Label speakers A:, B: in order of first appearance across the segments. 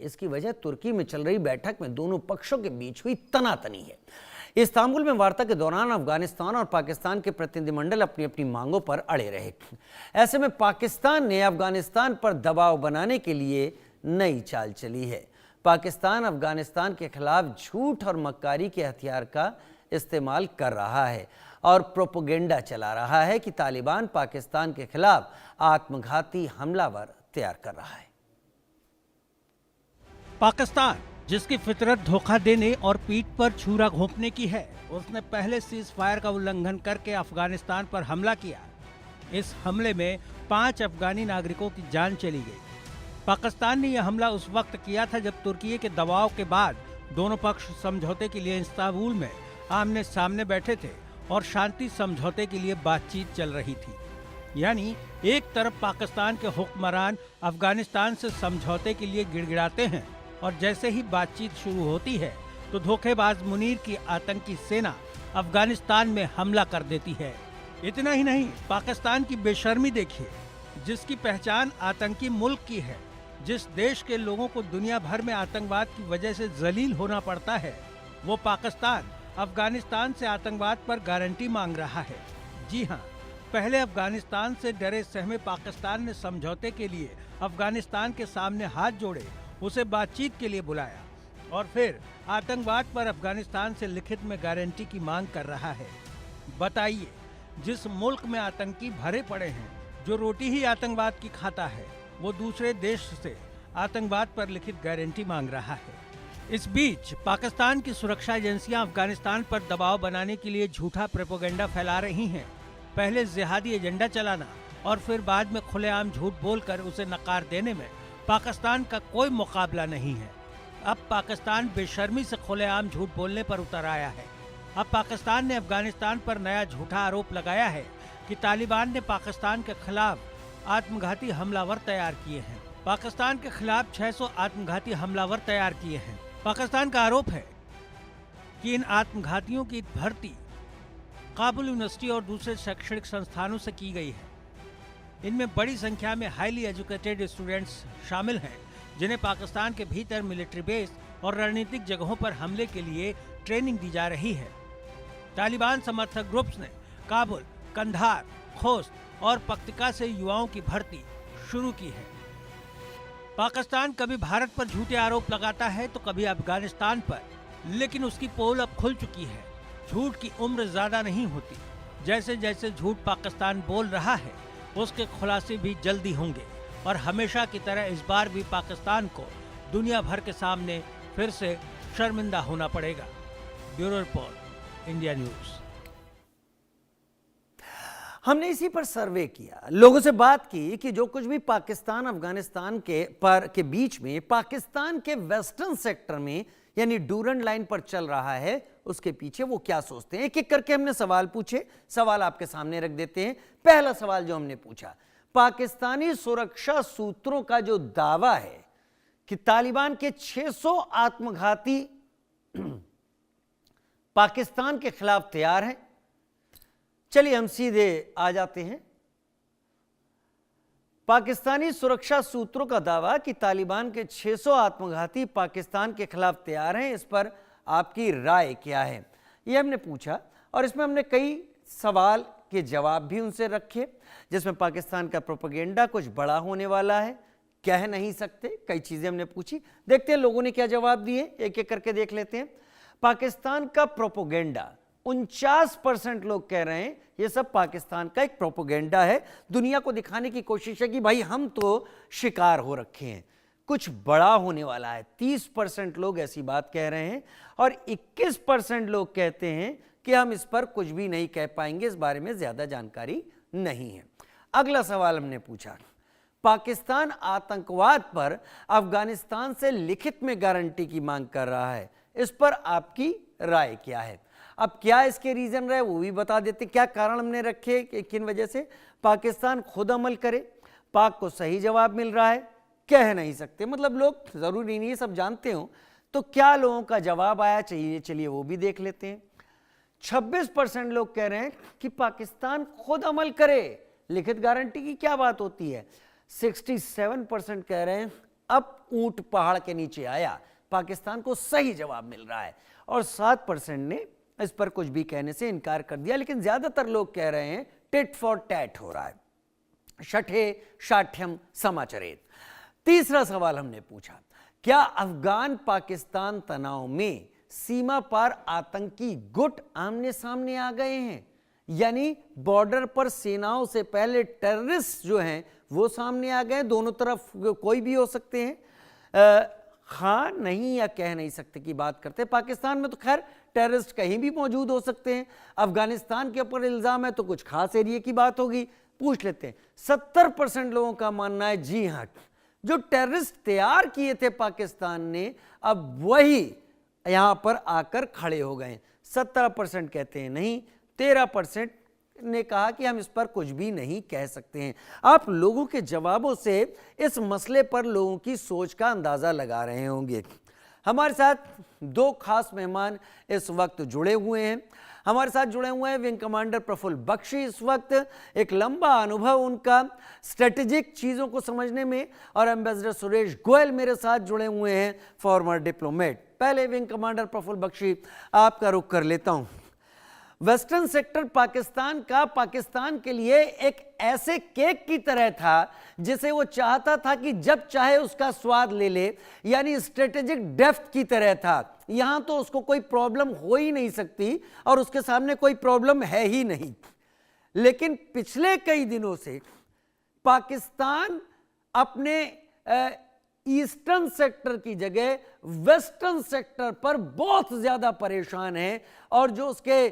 A: इसकी वजह तुर्की में चल रही बैठक में दोनों पक्षों के बीच हुई तनातनी है। इस्तांबुल में वार्ता के दौरान अफगानिस्तान और पाकिस्तान के प्रतिनिधिमंडल अपनी अपनी मांगों पर अड़े रहे। ऐसे में पाकिस्तान ने अफगानिस्तान पर दबाव बनाने के लिए नई चाल चली है। पाकिस्तान अफगानिस्तान के खिलाफ झूठ और मक्कारी के हथियार का इस्तेमाल कर रहा है और प्रोपेगेंडा चला रहा है कि तालिबान पाकिस्तान के खिलाफ आत्मघाती हमलावर तैयार कर रहा है।
B: पाकिस्तान, जिसकी फितरत धोखा देने और पीठ पर छुरा घोंपने की है, उसने पहले सीज फायर का उल्लंघन करके अफगानिस्तान पर हमला किया। इस हमले में 5 अफगानी नागरिकों की जान चली गई। पाकिस्तान ने यह हमला उस वक्त किया था जब तुर्की के दबाव के बाद दोनों पक्ष समझौते के लिए इस्तांबुल में आमने सामने बैठे थे और शांति समझौते के लिए बातचीत चल रही थी। यानी एक तरफ पाकिस्तान के हुक्मरान अफगानिस्तान से समझौते के लिए गिड़गिड़ाते हैं और जैसे ही बातचीत शुरू होती है तो धोखेबाज मुनीर की आतंकी सेना अफगानिस्तान में हमला कर देती है। इतना ही नहीं, पाकिस्तान की बेशर्मी देखिए, जिसकी पहचान आतंकी मुल्क की है। जिस देश के लोगों को दुनिया भर में आतंकवाद की वजह से जलील होना पड़ता है, वो पाकिस्तान अफगानिस्तान से आतंकवाद पर गारंटी मांग रहा है। जी हाँ, पहले अफगानिस्तान से डरे सहमे पाकिस्तान ने समझौते के लिए अफगानिस्तान के सामने हाथ जोड़े, उसे बातचीत के लिए बुलाया और फिर आतंकवाद पर अफगानिस्तान से लिखित में गारंटी की मांग कर रहा है। बताइए, जिस मुल्क में आतंकी भरे पड़े हैं, जो रोटी ही आतंकवाद की खाता है, वो दूसरे देश से आतंकवाद पर लिखित गारंटी मांग रहा है। इस बीच पाकिस्तान की सुरक्षा एजेंसियां अफगानिस्तान पर दबाव बनाने के लिए झूठा प्रोपेगेंडा फैला रही हैं। पहले जिहादी एजेंडा चलाना और फिर बाद में खुलेआम झूठ बोलकर उसे नकार देने में पाकिस्तान का कोई मुकाबला नहीं है। अब पाकिस्तान बेशर्मी से खुलेआम झूठ बोलने पर उतर आया है। अब पाकिस्तान ने अफगानिस्तान पर नया झूठा आरोप लगाया है कि तालिबान ने पाकिस्तान के खिलाफ आत्मघाती हमलावर तैयार किए हैं। पाकिस्तान के खिलाफ 600 आत्मघाती हमलावर तैयार किए हैं। पाकिस्तान का आरोप है कि इन आत्मघातियों की भर्ती काबुल यूनिवर्सिटी और दूसरे शैक्षणिक संस्थानों से की गई है। इनमें बड़ी संख्या में हाईली एजुकेटेड स्टूडेंट्स शामिल हैं, जिन्हें पाकिस्तान के भीतर मिलिट्री बेस और रणनीतिक जगहों पर हमले के लिए ट्रेनिंग दी जा रही है। तालिबान समर्थक ग्रुप्स ने काबुल, कंधार, खोस्त और पक्तिका से युवाओं की भर्ती शुरू की है। पाकिस्तान कभी भारत पर झूठे आरोप लगाता है तो कभी अफगानिस्तान पर, लेकिन उसकी पोल अब खुल चुकी है। झूठ की उम्र ज्यादा नहीं होती। जैसे जैसे झूठ पाकिस्तान बोल रहा है, उसके खुलासे भी जल्दी होंगे और हमेशा की तरह इस बार भी पाकिस्तान को दुनिया भर के सामने फिर से शर्मिंदा होना पड़ेगा। Bureau report, India news.
A: हमने इसी पर सर्वे किया, लोगों से बात की कि जो कुछ भी पाकिस्तान अफगानिस्तान के बीच में पाकिस्तान के वेस्टर्न सेक्टर में यानी डूरंड लाइन पर चल रहा है, उसके पीछे वो क्या सोचते हैं। एक एक करके हमने सवाल पूछे, सवाल आपके सामने रख देते हैं। पहला सवाल जो हमने पूछा, पाकिस्तानी सुरक्षा सूत्रों का जो दावा है कि तालिबान के 600 आत्मघाती पाकिस्तान के खिलाफ तैयार हैं। चलिए हम सीधे आ जाते हैं। पाकिस्तानी सुरक्षा सूत्रों का दावा कि तालिबान के 600 आत्मघाती पाकिस्तान के खिलाफ तैयार हैं, इस पर आपकी राय क्या है, ये हमने पूछा और इसमें हमने कई सवाल के जवाब भी उनसे रखे, जिसमें पाकिस्तान का प्रोपेगेंडा कुछ बड़ा होने वाला है, कह नहीं सकते, कई चीजें हमने पूछी। देखते हैं लोगों ने क्या जवाब दिए, एक एक करके देख लेते हैं। पाकिस्तान का प्रोपेगेंडा 49% लोग कह रहे हैं ये सब पाकिस्तान का एक प्रोपेगेंडा है, दुनिया को दिखाने की कोशिश है कि भाई हम तो शिकार हो रखे हैं, कुछ बड़ा होने वाला है। 30% लोग ऐसी बात कह रहे हैं और 21% लोग कहते हैं कि हम इस पर कुछ भी नहीं कह पाएंगे, इस बारे में ज्यादा जानकारी नहीं है। अगला सवाल हमने पूछा, पाकिस्तान आतंकवाद पर अफगानिस्तान से लिखित में गारंटी की मांग कर रहा है, इस पर आपकी राय क्या है। अब क्या इसके रीजन रहे वो भी बता देते, क्या कारण हमने रखे कि किन वजह से पाकिस्तान खुद अमल करे। पाक को सही जवाब मिल रहा है, कह नहीं सकते, मतलब लोग जरूरी नहीं है सब जानते हो, तो क्या लोगों का जवाब आया चाहिए, चलिए वो भी देख लेते हैं। 26% लोग कह रहे हैं कि पाकिस्तान खुद अमल करे, लिखित गारंटी की क्या बात होती है। 67% कह रहे हैं अब ऊंट पहाड़ के नीचे आया, पाकिस्तान को सही जवाब मिल रहा है और 7% ने इस पर कुछ भी कहने से इनकार कर दिया। लेकिन ज्यादातर लोग कह रहे हैं टिट फॉर टैट हो रहा है, शठे शाठ्यम समाचरेत। तीसरा सवाल हमने पूछा, क्या अफगान पाकिस्तान तनाव में सीमा पार आतंकी गुट आमने सामने आ गए हैं? यानी बॉर्डर पर सेनाओं से पहले टेररिस्ट जो हैं वो सामने आ गए, दोनों तरफ कोई भी हो सकते हैं। हाँ नहीं या कह नहीं सकते की बात करते। पाकिस्तान में तो खैर टेररिस्ट कहीं भी मौजूद हो सकते हैं, अफगानिस्तान के ऊपर इल्जाम है तो कुछ खास एरिया की बात होगी। पूछ लेते हैं। 70% लोगों का मानना है जी हाँ, जो टेररिस्ट तैयार किए थे पाकिस्तान ने अब वही यहां पर आकर खड़े हो गए। 17% कहते हैं नहीं, 13% ने कहा कि हम इस पर कुछ भी नहीं कह सकते हैं। आप लोगों के जवाबों से इस मसले पर लोगों की सोच का अंदाजा लगा रहे होंगे। हमारे साथ दो खास मेहमान इस वक्त जुड़े हुए हैं। हमारे साथ जुड़े हुए हैं विंग कमांडर प्रफुल्ल बख्शी, इस वक्त एक लंबा अनुभव उनका स्ट्रेटेजिक चीज़ों को समझने में, और एम्बेसडर सुरेश गोयल मेरे साथ जुड़े हुए हैं, फॉर्मर डिप्लोमेट। पहले विंग कमांडर प्रफुल्ल बख्शी, आपका रुख कर लेता हूं। वेस्टर्न सेक्टर पाकिस्तान का पाकिस्तान के लिए एक ऐसे केक की तरह था जिसे वो चाहता था कि जब चाहे उसका स्वाद ले ले, यानी स्ट्रेटेजिक डेप्थ की तरह था। यहां तो उसको कोई प्रॉब्लम हो ही नहीं सकती और उसके सामने कोई प्रॉब्लम है ही नहीं। लेकिन पिछले कई दिनों से पाकिस्तान अपने ईस्टर्न सेक्टर की जगह वेस्टर्न सेक्टर पर बहुत ज्यादा परेशान है, और जो उसके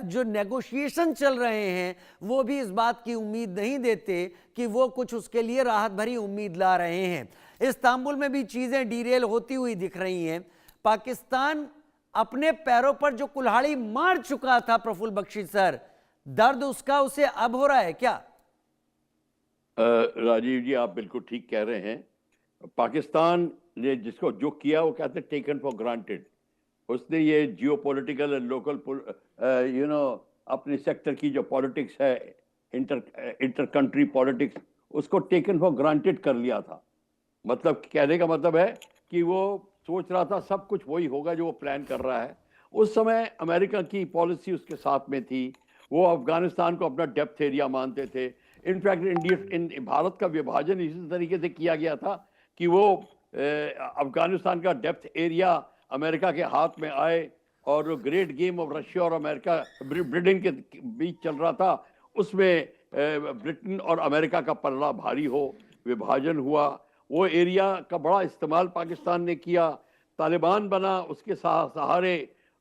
A: जो नेगोशिएशन चल रहे हैं वो भी इस बात की उम्मीद नहीं देते कि वो कुछ उसके लिए राहत भरी उम्मीद ला रहे हैं। इस्तांबुल में भी चीजें डीरेल होती हुई दिख रही हैं। पाकिस्तान अपने पैरों पर जो कुल्हाड़ी मार चुका था प्रफुल्ल बख्शी सर, दर्द उसका उसे अब हो रहा है क्या?
C: राजीव जी, आप बिल्कुल ठीक कह रहे हैं। पाकिस्तान ने जिसको जो किया वो कहते हैं टेकन फॉर ग्रांटेड। उसने ये जियोपॉलिटिकल एंड लोकल अपने सेक्टर की जो पॉलिटिक्स है, इंटर कंट्री पॉलिटिक्स, उसको टेकन फॉर ग्रांटेड कर लिया था। मतलब कहने का मतलब है कि वो सोच रहा था सब कुछ वही होगा जो वो प्लान कर रहा है। उस समय अमेरिका की पॉलिसी उसके साथ में थी। वो अफगानिस्तान को अपना डेप्थ एरिया मानते थे। इनफैक्ट भारत का विभाजन इसी तरीके से किया गया था कि वो अफगानिस्तान का डेप्थ एरिया अमेरिका के हाथ में आए, और ग्रेट गेम ऑफ रशिया और अमेरिका ब्रिटेन के बीच चल रहा था, उसमें ब्रिटेन और अमेरिका का पलड़ा भारी हो, विभाजन हुआ। वो एरिया का बड़ा इस्तेमाल पाकिस्तान ने किया। तालिबान बना, उसके सहारे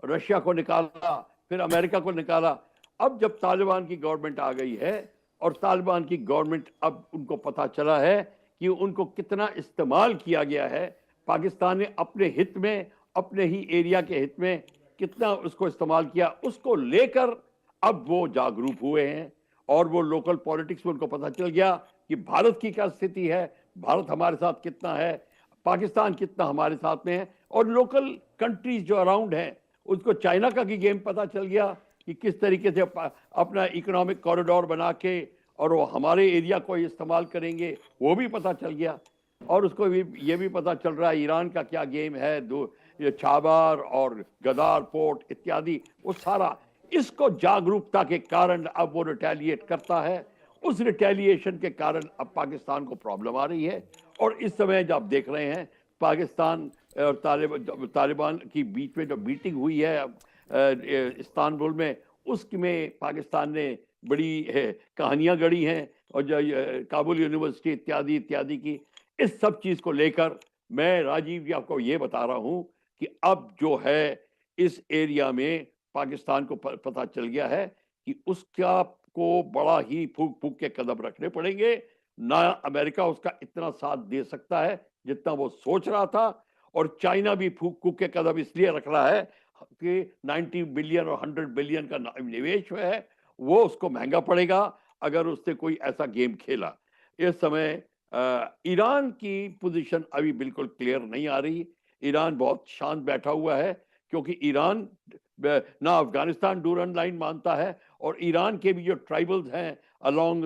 C: रशिया को निकाला, फिर अमेरिका को निकाला। अब जब तालिबान की गवर्नमेंट आ गई है और तालिबान की गवर्नमेंट, अब उनको पता चला है कि उनको कितना इस्तेमाल किया गया है, पाकिस्तान ने अपने हित में, अपने ही एरिया के हित में कितना उसको इस्तेमाल किया, उसको लेकर अब वो जागरूक हुए हैं। और वो लोकल पॉलिटिक्स में उनको पता चल गया कि भारत की क्या स्थिति है, भारत हमारे साथ कितना है, पाकिस्तान कितना हमारे साथ में है। और लोकल कंट्रीज जो अराउंड हैं उसको चाइना का भी गेम पता चल गया कि किस तरीके से अपना इकोनॉमिक कॉरिडोर बना के और वो हमारे एरिया को इस्तेमाल करेंगे, वो भी पता चल गया। और उसको भी ये भी पता चल रहा है ईरान का क्या गेम है, ये छाबार और गदार पोर्ट इत्यादि, वो सारा इसको जागरूकता के कारण अब वो रिटेलिएट करता है। उस रिटेलिएशन के कारण अब पाकिस्तान को प्रॉब्लम आ रही है। और इस समय जब आप देख रहे हैं पाकिस्तान और तालिबान की बीच में जो मीटिंग हुई है इस्तांबुल में, उसमें पाकिस्तान ने बड़ी कहानियां गढ़ी हैं, और जो काबुल यूनिवर्सिटी इत्यादि इत्यादि की, इस सब चीज को लेकर मैं राजीव जी आपको ये बता रहा हूं कि अब जो है इस एरिया में पाकिस्तान को पता चल गया है कि उसका को बड़ा ही फूक फूक के कदम रखने पड़ेंगे। ना अमेरिका उसका इतना साथ दे सकता है जितना वो सोच रहा था, और चाइना भी फूक फूक के कदम इसलिए रख रहा है कि 90 बिलियन और 100 बिलियन का निवेश है, वो उसको महंगा पड़ेगा अगर उसने कोई ऐसा गेम खेला। इस समय ईरान की पोजीशन अभी बिल्कुल क्लियर नहीं आ रही। ईरान बहुत शांत बैठा हुआ है, क्योंकि ईरान ना अफगानिस्तान डूरन लाइन मानता है, और ईरान के भी जो ट्राइबल्स हैं अलोंग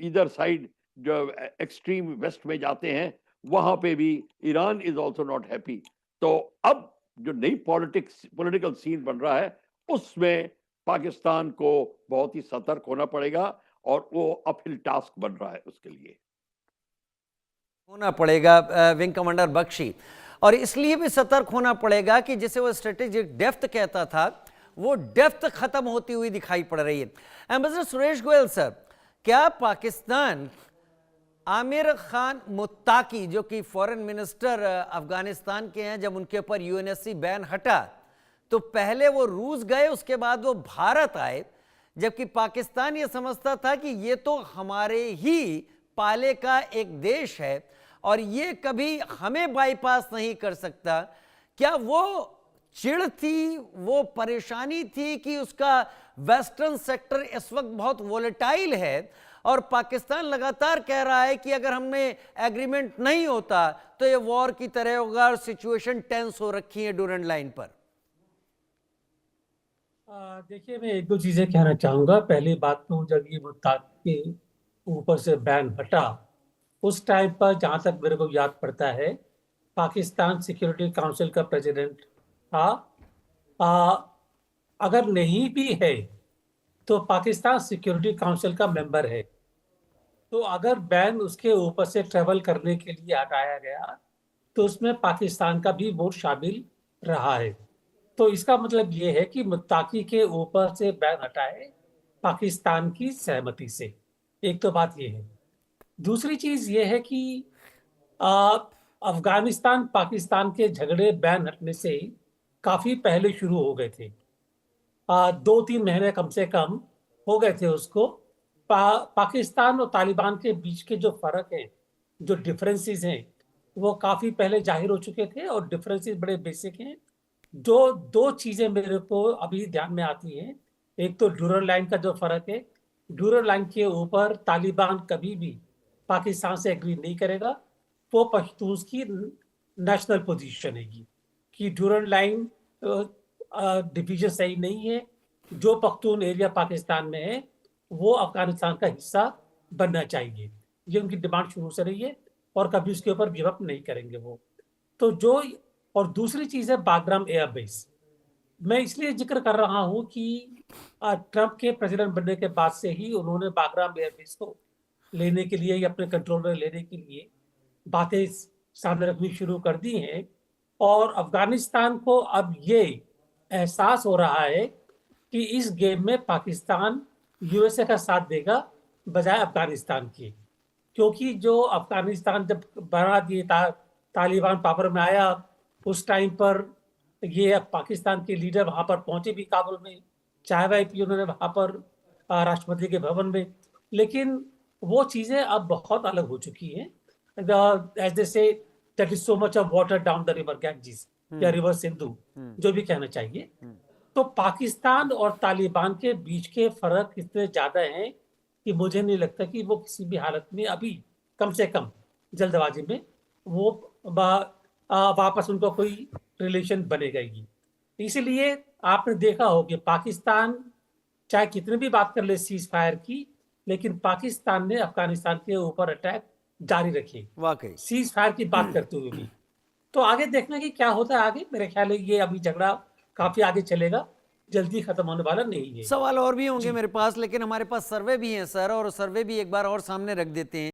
C: इधर साइड जो एक्सट्रीम वेस्ट में जाते हैं, वहां पे भी Iran is also not happy. तो अब जो नई पॉलिटिकल सीन बन रहा है उसमें पाकिस्तान को बहुत ही सतर्क होना पड़ेगा और वो अपहिल टास्क बन रहा है उसके लिए
A: होना पड़ेगा विंग कमांडर बख्शी। और इसलिए भी सतर्क होना पड़ेगा कि जिसे वो स्ट्रेटेजिक डेप्थ कहता था वो डेप्थ खत्म होती हुई दिखाई पड़ रही है। एम्बेसडर सुरेश गोयल सर, क्या पाकिस्तान आमिर खान मुत्ताकी जो कि फॉरेन मिनिस्टर अफगानिस्तान के हैं, जब उनके ऊपर यूएनएससी बैन हटा तो पहले वो रूस गए, उसके बाद वो भारत आए, जबकि पाकिस्तान ये समझता था कि ये तो हमारे ही पाले का एक देश है और ये कभी हमें बाईपास नहीं कर सकता। क्या वो चिढ़ थी, वो परेशानी थी कि उसका वेस्टर्न सेक्टर इस वक्त बहुत वोलेटाइल है और पाकिस्तान लगातार कह रहा है कि अगर हमें एग्रीमेंट नहीं होता तो ये वॉर की तरह होगा और सिचुएशन टेंस हो रखी है डूरंड लाइन पर?
D: देखिए, मैं एक दो चीजें कहना चाहूंगा। पहली बात तो जब ये मुत्ताक के ऊपर से बैन हटा उस टाइम पर, जहां तक मेरे को याद पड़ता है, पाकिस्तान सिक्योरिटी काउंसिल का प्रेसिडेंट था। आ, अगर नहीं भी है तो पाकिस्तान सिक्योरिटी काउंसिल का मेंबर है। तो अगर बैन उसके ऊपर से ट्रेवल करने के लिए हटाया गया तो उसमें पाकिस्तान का भी वोट शामिल रहा है। तो इसका मतलब ये है कि मुत्ताकी के ऊपर से बैन हटाए पाकिस्तान की सहमति से। एक तो बात ये है। दूसरी चीज ये है कि अफगानिस्तान पाकिस्तान के झगड़े बैन हटने से काफी पहले शुरू हो गए थे। 2-3 महीने कम से कम हो गए थे उसको। पाकिस्तान और तालिबान के बीच के जो फर्क है, जो डिफरेंसेस हैं, वो काफी पहले जाहिर हो चुके थे और डिफरेंसेस बड़े बेसिक हैं। जो दो चीजें मेरे को अभी ध्यान में आती हैं, एक तो डूरंड लाइन का जो फर्क है। डूरंड लाइन के ऊपर तालिबान कभी भी पाकिस्तान से एग्री नहीं करेगा। वो पश्तून की नेशनल पोजीशन है कि डूरंड लाइन डिवीजन सही नहीं है। जो पख्तून एरिया पाकिस्तान में है वो अफगानिस्तान का हिस्सा बनना चाहिए। ये उनकी डिमांड शुरू से रही है और कभी उसके ऊपर गिव अप नहीं करेंगे वो। तो जो, और दूसरी चीज है बागराम एयरबेस। मैं इसलिए जिक्र कर रहा हूं कि ट्रंप के प्रेसिडेंट बनने के बाद से ही उन्होंने बागराम एयरबेस को लेने के लिए या अपने कंट्रोल में लेने के लिए बातें सामने रखनी शुरू कर दी हैं। और अफगानिस्तान को अब ये एहसास हो रहा है कि इस गेम में पाकिस्तान यूएसए का साथ देगा बजाय अफगानिस्तान के। क्योंकि जो अफगानिस्तान जब बना दिए तालिबान पावर में आया, उस टाइम पर ये पाकिस्तान के लीडर वहां पर पहुंचे भी काबुल में, चाय वाय पी उन्होंने वहां पर राष्ट्रपति के भवन में। लेकिन वो चीजें अब बहुत अलग हो चुकी हैं। As they say that is so much of water down the river Ganges या रिवर सिंधु, जो भी कहना चाहिए। तो पाकिस्तान और तालिबान के बीच के फर्क इतने ज्यादा हैं कि मुझे नहीं लगता कि वो किसी भी हालत में अभी, कम से कम जल्दबाजी में, वो वापस उनका कोई रिलेशन बनेगा ही। इसलिए आपने देखा हो कि पाकिस्तान चाहे कितने भी बात कर ले सीज फायर की, लेकिन पाकिस्तान ने अफगानिस्तान के ऊपर अटैक जारी रखे
A: वाकई
D: सीज फायर की बात करते हुए भी। तो आगे देखना कि क्या होता है आगे। मेरे ख्याल है ये अभी झगड़ा काफी आगे चलेगा, जल्दी खत्म होने वाला नहीं है।
A: सवाल और भी होंगे मेरे पास, लेकिन हमारे पास सर्वे भी हैं सर, और सर्वे भी एक बार और सामने रख देते हैं।